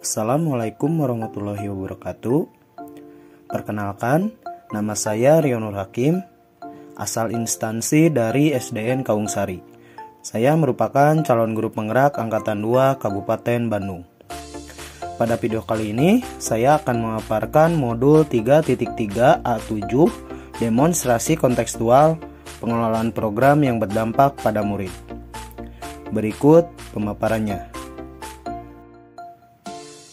Assalamualaikum warahmatullahi wabarakatuh. Perkenalkan, nama saya Rionur Hakim, asal instansi dari SDN Kawungsari. Saya merupakan calon guru penggerak Angkatan 2 Kabupaten Bandung. Pada video kali ini, saya akan memaparkan modul 3.3 A7 demonstrasi kontekstual pengelolaan program yang berdampak pada murid. Berikut pemaparannya.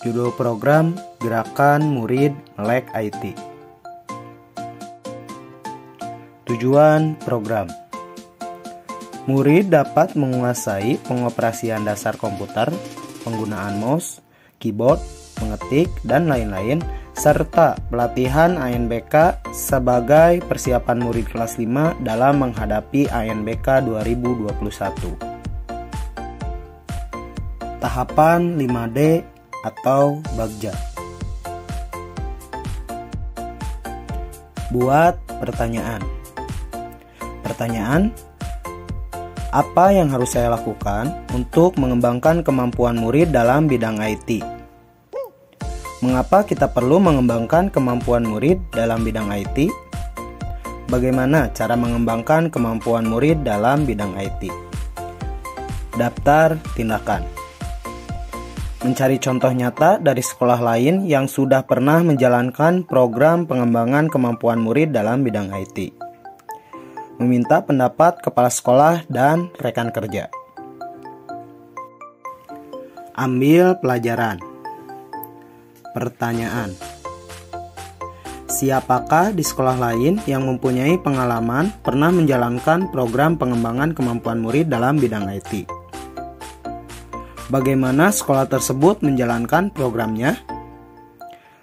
Judul program Gerakan Murid Melek IT. Tujuan program: murid dapat menguasai pengoperasian dasar komputer, penggunaan mouse, keyboard, mengetik, dan lain-lain, serta pelatihan ANBK sebagai persiapan murid kelas 5 dalam menghadapi ANBK 2021. Tahapan 5D atau Bagja. Buat pertanyaan. Pertanyaan: apa yang harus saya lakukan untuk mengembangkan kemampuan murid dalam bidang IT? Mengapa kita perlu mengembangkan kemampuan murid dalam bidang IT? Bagaimana cara mengembangkan kemampuan murid dalam bidang IT? Daftar tindakan. Mencari contoh nyata dari sekolah lain yang sudah pernah menjalankan program pengembangan kemampuan murid dalam bidang IT. Meminta pendapat kepala sekolah dan rekan kerja. Ambil pelajaran. Pertanyaan: siapakah di sekolah lain yang mempunyai pengalaman pernah menjalankan program pengembangan kemampuan murid dalam bidang IT? Bagaimana sekolah tersebut menjalankan programnya?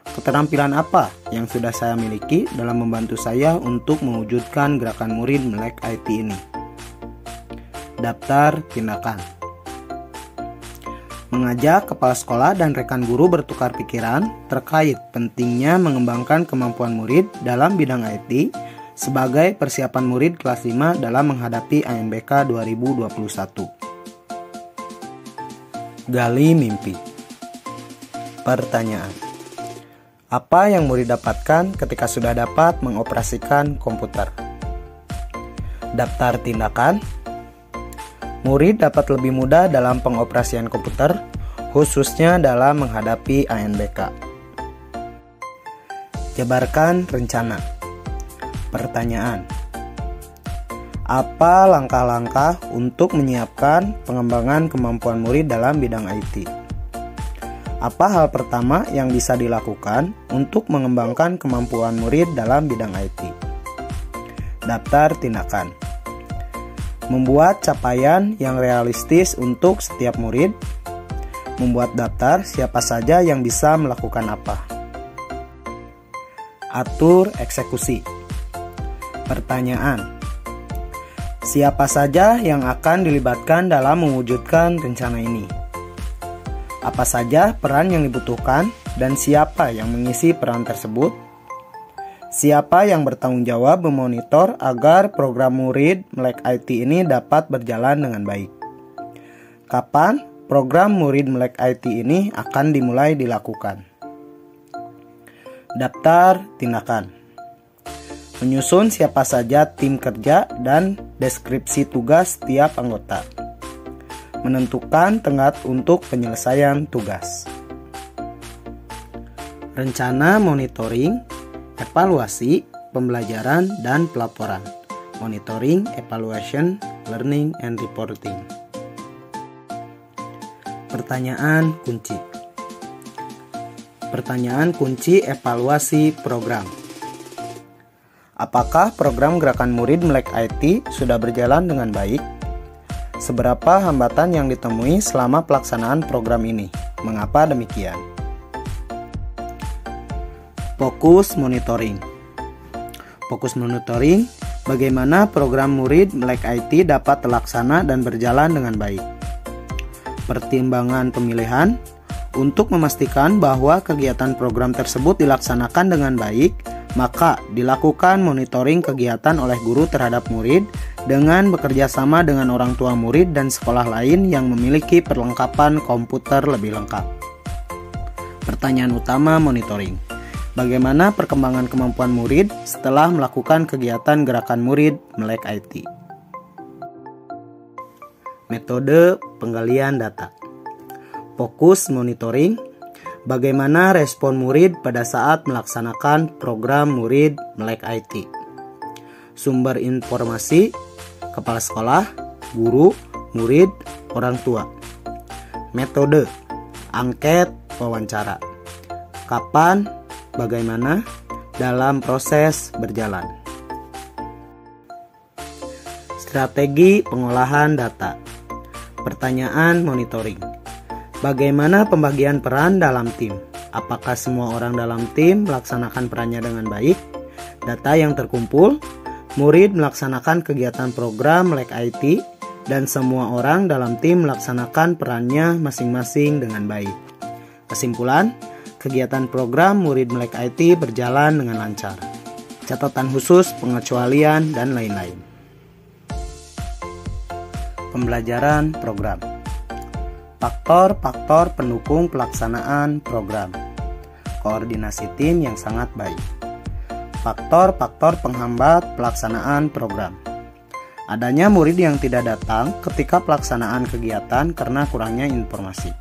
Keterampilan apa yang sudah saya miliki dalam membantu saya untuk mewujudkan gerakan murid melek IT ini? Daftar tindakan. Mengajak kepala sekolah dan rekan guru bertukar pikiran terkait pentingnya mengembangkan kemampuan murid dalam bidang IT sebagai persiapan murid kelas 5 dalam menghadapi ANBK 2021. Gali mimpi. Pertanyaan: apa yang murid dapatkan ketika sudah dapat mengoperasikan komputer? Daftar tindakan. Murid dapat lebih mudah dalam pengoperasian komputer, khususnya dalam menghadapi ANBK. Jabarkan rencana. Pertanyaan: apa langkah-langkah untuk menyiapkan pengembangan kemampuan murid dalam bidang IT? Apa hal pertama yang bisa dilakukan untuk mengembangkan kemampuan murid dalam bidang IT? Daftar tindakan. Membuat capaian yang realistis untuk setiap murid. Membuat daftar siapa saja yang bisa melakukan apa. Atur eksekusi. Pertanyaan: siapa saja yang akan dilibatkan dalam mewujudkan rencana ini? Apa saja peran yang dibutuhkan dan siapa yang mengisi peran tersebut? Siapa yang bertanggung jawab memonitor agar program murid melek IT ini dapat berjalan dengan baik? Kapan program murid melek IT ini akan dimulai dilakukan? Daftar tindakan. Menyusun siapa saja tim kerja dan deskripsi tugas tiap anggota. Menentukan tenggat untuk penyelesaian tugas. Rencana monitoring, evaluasi, pembelajaran, dan pelaporan. Monitoring, evaluation, learning, and reporting. Pertanyaan kunci. Pertanyaan kunci evaluasi program. Apakah program gerakan murid melek IT sudah berjalan dengan baik? Seberapa hambatan yang ditemui selama pelaksanaan program ini? Mengapa demikian? Fokus monitoring. Fokus monitoring, bagaimana program murid melek IT dapat terlaksana dan berjalan dengan baik. Pertimbangan pemilihan, untuk memastikan bahwa kegiatan program tersebut dilaksanakan dengan baik, maka dilakukan monitoring kegiatan oleh guru terhadap murid dengan bekerja sama dengan orang tua murid dan sekolah lain yang memiliki perlengkapan komputer lebih lengkap. Pertanyaan utama monitoring. Bagaimana perkembangan kemampuan murid setelah melakukan kegiatan gerakan murid melek IT? Metode penggalian data. Fokus monitoring. Bagaimana respon murid pada saat melaksanakan program murid melek IT? Sumber informasi, kepala sekolah, guru, murid, orang tua. Metode angket wawancara. Kapan, bagaimana, dalam proses berjalan. Strategi pengolahan data. Pertanyaan monitoring. Bagaimana pembagian peran dalam tim? Apakah semua orang dalam tim melaksanakan perannya dengan baik? Data yang terkumpul, murid melaksanakan kegiatan program melek IT dan semua orang dalam tim melaksanakan perannya masing-masing dengan baik. Kesimpulan, kegiatan program murid melek IT berjalan dengan lancar. Catatan khusus, pengecualian, dan lain-lain. Pembelajaran program. Faktor-faktor pendukung pelaksanaan program. Koordinasi tim yang sangat baik. Faktor-faktor penghambat pelaksanaan program. Adanya murid yang tidak datang ketika pelaksanaan kegiatan karena kurangnya informasi,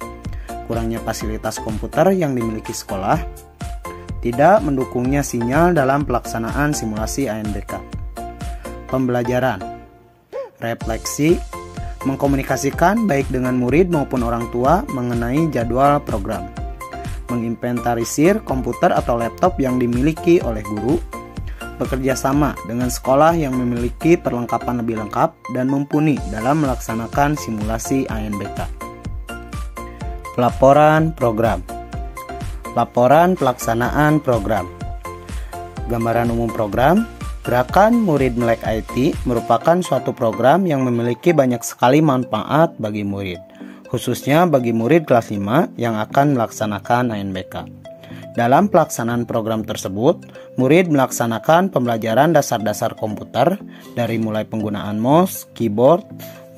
kurangnya fasilitas komputer yang dimiliki sekolah, tidak mendukungnya sinyal dalam pelaksanaan simulasi ANBK. Pembelajaran, refleksi, mengkomunikasikan baik dengan murid maupun orang tua mengenai jadwal program, menginventarisir komputer atau laptop yang dimiliki oleh guru, bekerja sama dengan sekolah yang memiliki perlengkapan lebih lengkap dan mumpuni dalam melaksanakan simulasi ANBK. Pelaporan program. Laporan pelaksanaan program. Gambaran umum program. Gerakan Murid Melek IT merupakan suatu program yang memiliki banyak sekali manfaat bagi murid, khususnya bagi murid kelas 5 yang akan melaksanakan ANBK. Dalam pelaksanaan program tersebut, murid melaksanakan pembelajaran dasar-dasar komputer dari mulai penggunaan mouse, keyboard.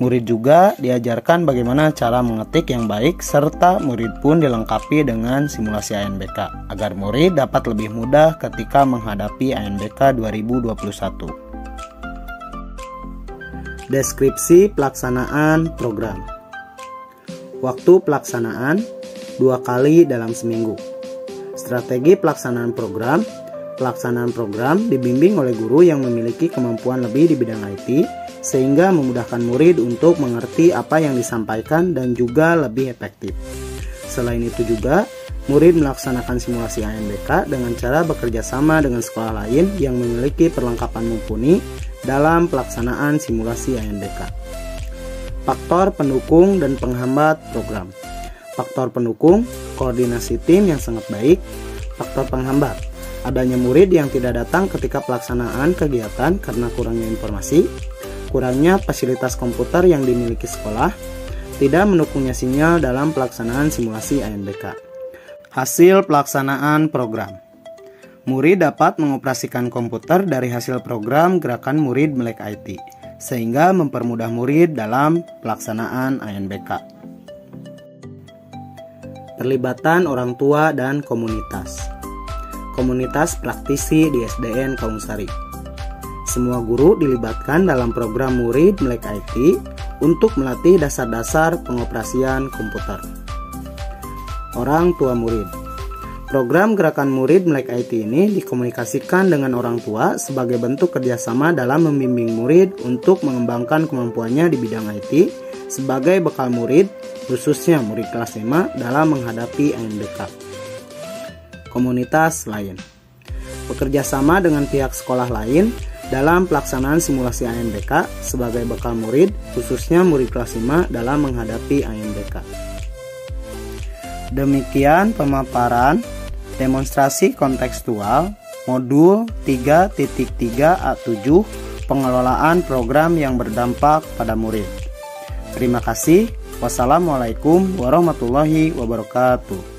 Murid juga diajarkan bagaimana cara mengetik yang baik serta murid pun dilengkapi dengan simulasi ANBK agar murid dapat lebih mudah ketika menghadapi ANBK 2021. Deskripsi pelaksanaan program. Waktu pelaksanaan 2 kali dalam seminggu. Strategi pelaksanaan program. Pelaksanaan program dibimbing oleh guru yang memiliki kemampuan lebih di bidang IT sehingga memudahkan murid untuk mengerti apa yang disampaikan dan juga lebih efektif. Selain itu juga, murid melaksanakan simulasi ANBK dengan cara bekerja sama dengan sekolah lain yang memiliki perlengkapan mumpuni dalam pelaksanaan simulasi ANBK. Faktor pendukung dan penghambat program. Faktor pendukung, koordinasi tim yang sangat baik. Faktor penghambat, adanya murid yang tidak datang ketika pelaksanaan kegiatan karena kurangnya informasi, kurangnya fasilitas komputer yang dimiliki sekolah, tidak mendukungnya sinyal dalam pelaksanaan simulasi ANBK. Hasil pelaksanaan program. Murid dapat mengoperasikan komputer dari hasil program gerakan murid melek IT, sehingga mempermudah murid dalam pelaksanaan ANBK. Perlibatan orang tua dan komunitas. Komunitas praktisi di SDN Kawungsari. Semua guru dilibatkan dalam program murid melek IT untuk melatih dasar-dasar pengoperasian komputer. Orang tua murid. Program gerakan murid melek IT ini dikomunikasikan dengan orang tua sebagai bentuk kerjasama dalam membimbing murid untuk mengembangkan kemampuannya di bidang IT sebagai bekal murid, khususnya murid kelas 5 dalam menghadapi ANBK. Komunitas lain. Bekerja sama dengan pihak sekolah lain dalam pelaksanaan simulasi ANBK sebagai bekal murid, khususnya murid kelas 5 dalam menghadapi ANBK. Demikian pemaparan demonstrasi kontekstual modul 3.3A7 pengelolaan program yang berdampak pada murid. Terima kasih. Wassalamualaikum warahmatullahi wabarakatuh.